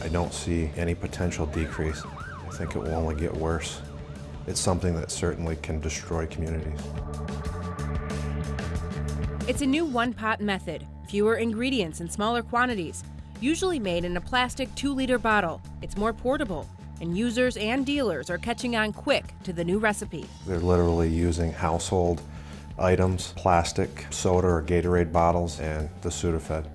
I don't see any potential decrease. I think it will only get worse. It's something that certainly can destroy communities. It's a new one-pot method, fewer ingredients and smaller quantities, usually made in a plastic 2-liter bottle. It's more portable, and users and dealers are catching on quick to the new recipe. They're literally using household items, plastic soda or Gatorade bottles, and the Sudafed.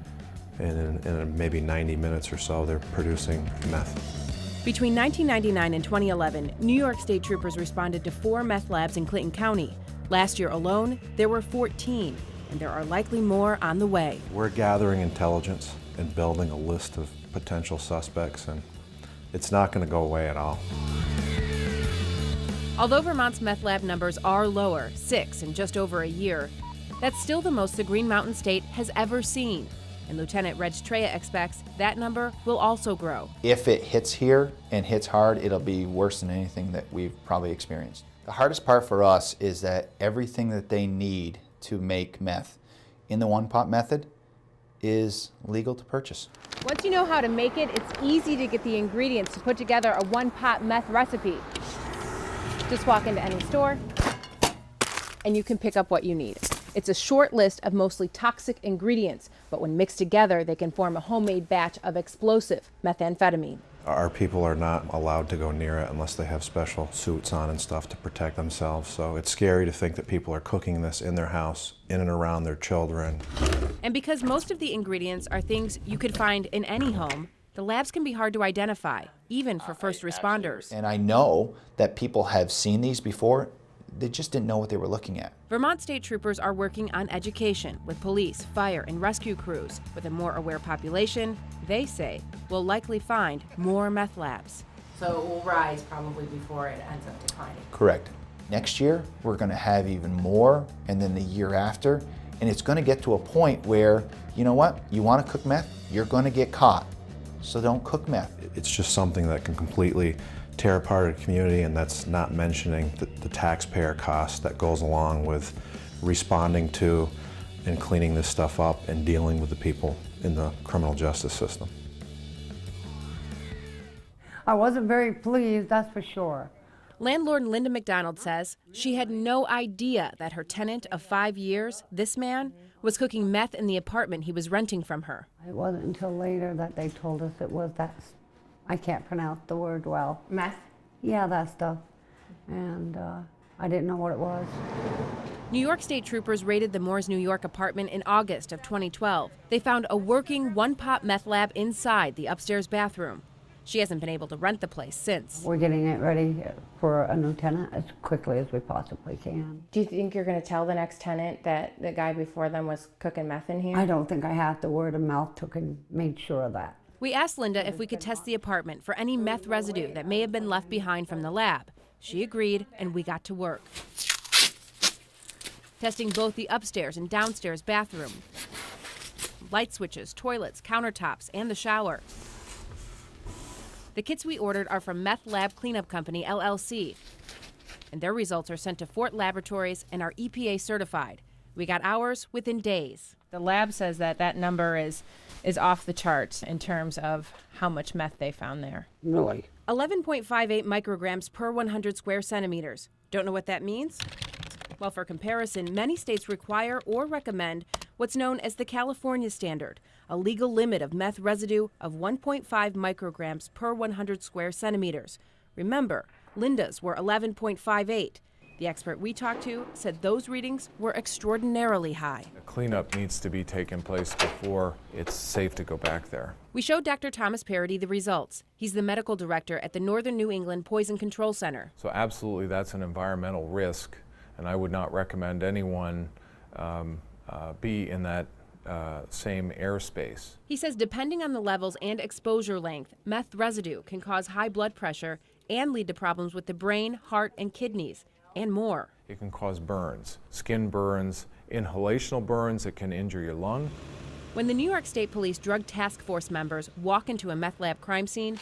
And in maybe 90 minutes or so, they're producing meth. Between 1999 and 2011, New York State troopers responded to 4 meth labs in Clinton County. Last year alone, there were 14, and there are likely more on the way. We're gathering intelligence and building a list of potential suspects, and it's not going to go away at all. Although Vermont's meth lab numbers are lower, 6 in just over a year, that's still the most the Green Mountain State has ever seen. And Lieutenant Reg Treya expects that number will also grow. If it hits here and hits hard, it'll be worse than anything that we've probably experienced. The hardest part for us is that everything that they need to make meth in the one-pot method is legal to purchase. Once you know how to make it, it's easy to get the ingredients to put together a one-pot meth recipe. Just walk into any store and you can pick up what you need. It's a short list of mostly toxic ingredients, but when mixed together, they can form a homemade batch of explosive methamphetamine. Our people are not allowed to go near it unless they have special suits on and stuff to protect themselves. So it's scary to think that people are cooking this in their house, in and around their children. And because most of the ingredients are things you could find in any home, the labs can be hard to identify, even for first responders. And I know that people have seen these before. They just didn't know what they were looking at. Vermont state troopers are working on education with police, fire, and rescue crews. With a more aware population, they say we'll likely find more meth labs. So it will rise probably before it ends up declining. Correct. Next year, we're going to have even more, and then the year after, and it's going to get to a point where, you know what, you want to cook meth, you're going to get caught, so don't cook meth. It's just something that can completely tear apart a community, and that's not mentioning the taxpayer cost that goes along with responding to and cleaning this stuff up and dealing with the people in the criminal justice system. I wasn't very pleased, that's for sure. Landlord Linda McDonald says she had no idea that her tenant of 5 years, this man, was cooking meth in the apartment he was renting from her. It wasn't until later that they told us it was that, I can't pronounce the word well. Meth? Yeah, that stuff. And I didn't know what it was. New York State troopers raided the Moores, New York apartment in August of 2012. They found a working one-pot meth lab inside the upstairs bathroom. She hasn't been able to rent the place since. We're getting it ready for a new tenant as quickly as we possibly can. Do you think you're going to tell the next tenant that the guy before them was cooking meth in here? I don't think I have the word of mouth took and made sure of that. We asked Linda if we could test the apartment for any meth residue that may have been left behind from the lab. She agreed, and we got to work. Testing both the upstairs and downstairs bathroom, light switches, toilets, countertops, and the shower. The kits we ordered are from Meth Lab Cleanup Company, LLC, and their results are sent to Fort Laboratories and are EPA certified. We got ours within days. The lab says that that number is off the charts in terms of how much meth they found there. Really? 11.58 micrograms per 100 square centimeters. Don't know what that means? Well, for comparison, many states require or recommend what's known as the California standard, a legal limit of meth residue of 1.5 micrograms per 100 square centimeters. Remember, Linda's were 11.58. The expert we talked to said those readings were extraordinarily high. A cleanup needs to be taken place before it's safe to go back there. We showed Dr. Thomas Parody the results. He's the medical director at the Northern New England Poison Control Center. So absolutely that's an environmental risk, and I would not recommend anyone be in that same airspace. He says depending on the levels and exposure length, meth residue can cause high blood pressure and lead to problems with the brain, heart, and kidneys, and more. It can cause burns, skin burns, inhalational burns. It can injure your lung. When the New York State Police Drug Task Force members walk into a meth lab crime scene,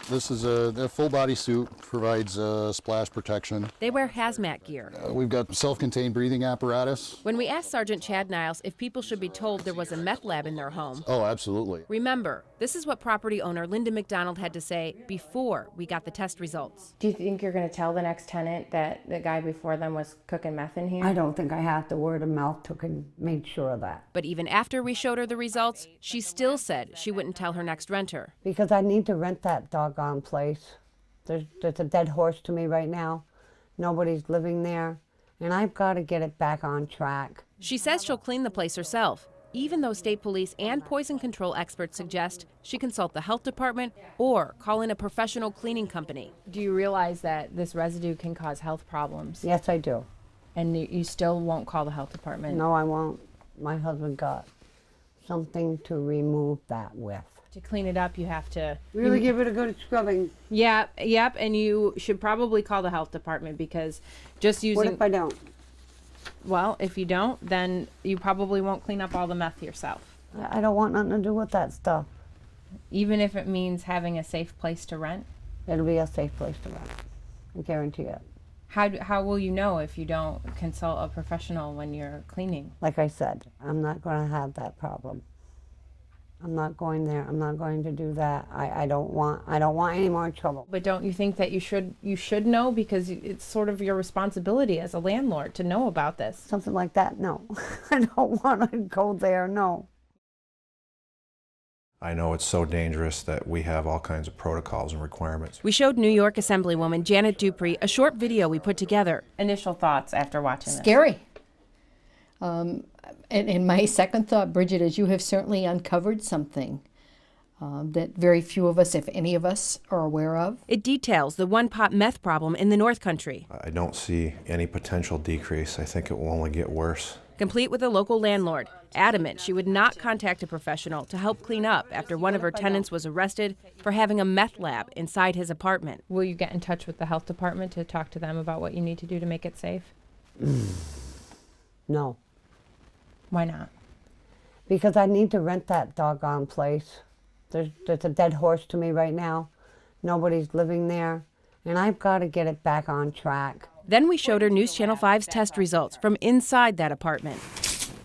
This is a full body suit, provides splash protection. They wear hazmat gear. We've got self-contained breathing apparatus. When we asked Sergeant Chad Niles if people should be told there was a meth lab in their home, Oh, absolutely. remember, this is what property owner Linda McDonald had to say before we got the test results. Do you think you're going to tell the next tenant that the guy before them was cooking meth in here? I don't think I have the word of mouth to made sure of that. But even after we showed her the results, she still said she wouldn't tell her next renter. Because I need to rent that doggone place. There's a dead horse to me right now. Nobody's living there, and I've got to get it back on track. She says she'll clean the place herself, even though state police and poison control experts suggest she consult the health department or call in a professional cleaning company. Do you realize that this residue can cause health problems? Yes, I do. And you still won't call the health department? No, I won't. My husband got something to remove that with. To clean it up, you have to Really give it a good scrubbing. Yep, and you should probably call the health department, because just using... What if I don't? Well, if you don't, then you probably won't clean up all the meth yourself. I don't want nothing to do with that stuff. Even if it means having a safe place to rent? It'll be a safe place to rent. I guarantee it. How will you know if you don't consult a professional when you're cleaning? Like I said, I'm not going to have that problem. I'm not going there. I'm not going to do that. I don't want any more trouble. But don't you think that you should know, because it's sort of your responsibility as a landlord to know about this? Something like that? No. I don't want to go there. No. I know it's so dangerous that we have all kinds of protocols and requirements. We showed New York Assemblywoman Janet Dupree a short video we put together. Initial thoughts after watching this? Scary. And my second thought, Bridget, is you have certainly uncovered something that very few of us, if any of us, are aware of. It details the one-pot meth problem in the North Country. I don't see any potential decrease. I think it will only get worse. Complete with a local landlord, adamant she would not contact a professional to help clean up after one of her tenants was arrested for having a meth lab inside his apartment. Will you get in touch with the health department to talk to them about what you need to do to make it safe? No. Why not? Because I need to rent that doggone place. There's a dead horse to me right now. Nobody's living there, and I've got to get it back on track. Then we showed her News Channel 5's test results from inside that apartment.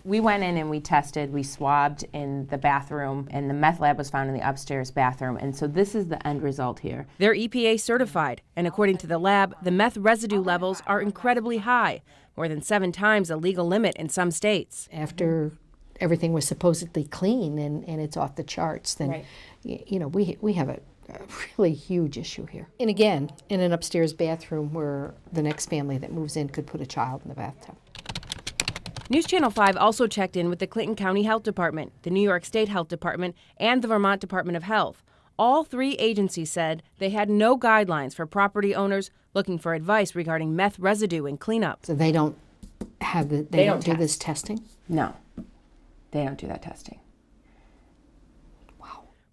We went in and we tested, we swabbed in the bathroom, and the meth lab was found in the upstairs bathroom. And so this is the end result here. They're EPA certified, and according to the lab, the meth residue levels are incredibly high, more than 7 times the legal limit in some states. After everything was supposedly clean and it's off the charts, then, Right. you know, we have a really huge issue here. And again, in an upstairs bathroom where the next family that moves in could put a child in the bathtub. News Channel 5 also checked in with the Clinton County Health Department, the New York State Health Department, and the Vermont Department of Health. All 3 agencies said they had no guidelines for property owners looking for advice regarding meth residue and cleanup. So they don't have they don't do this testing? No, they don't do that testing.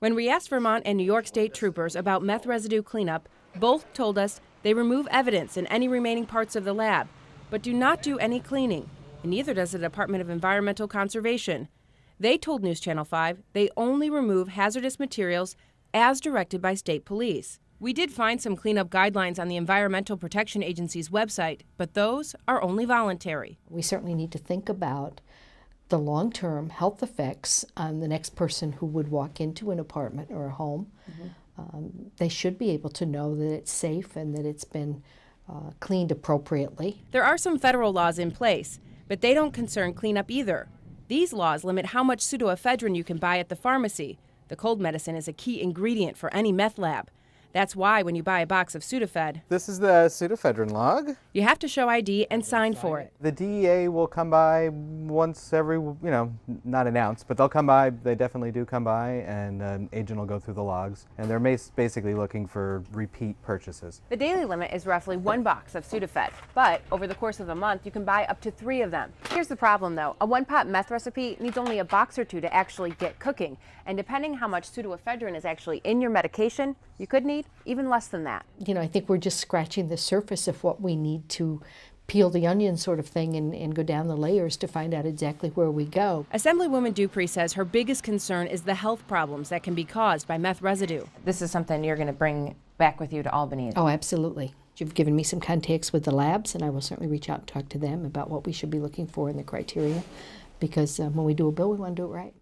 When we asked Vermont and New York State troopers about meth residue cleanup, both told us they remove evidence in any remaining parts of the lab, but do not do any cleaning, and neither does the Department of Environmental Conservation. They told News Channel 5 they only remove hazardous materials as directed by state police. We did find some cleanup guidelines on the Environmental Protection Agency's website, but those are only voluntary. We certainly need to think about the long-term health effects on the next person who would walk into an apartment or a home. They should be able to know that it's safe and that it's been cleaned appropriately. There are some federal laws in place, but they don't concern cleanup either. These laws limit how much pseudoephedrine you can buy at the pharmacy. The cold medicine is a key ingredient for any meth lab. That's why when you buy a box of Sudafed, This is the pseudoephedrine log. you have to show ID and sign for it. The DEA will come by once every, not announced, but they'll come by. They definitely do come by, and an agent will go through the logs. And they're basically looking for repeat purchases. The daily limit is roughly 1 box of Sudafed, but over the course of a month, you can buy up to 3 of them. Here's the problem, though. A one-pot meth recipe needs only a box or 2 to actually get cooking. And depending how much pseudoephedrine is actually in your medication, you could need even less than that. You know, I think we're just scratching the surface of what we need to peel the onion sort of thing and go down the layers to find out exactly where we go. Assemblywoman Dupree says her biggest concern is the health problems that can be caused by meth residue. This is something you're going to bring back with you to Albany. Oh, absolutely. You've given me some contacts with the labs, and I will certainly reach out and talk to them about what we should be looking for in the criteria, because when we do a bill, we want to do it right.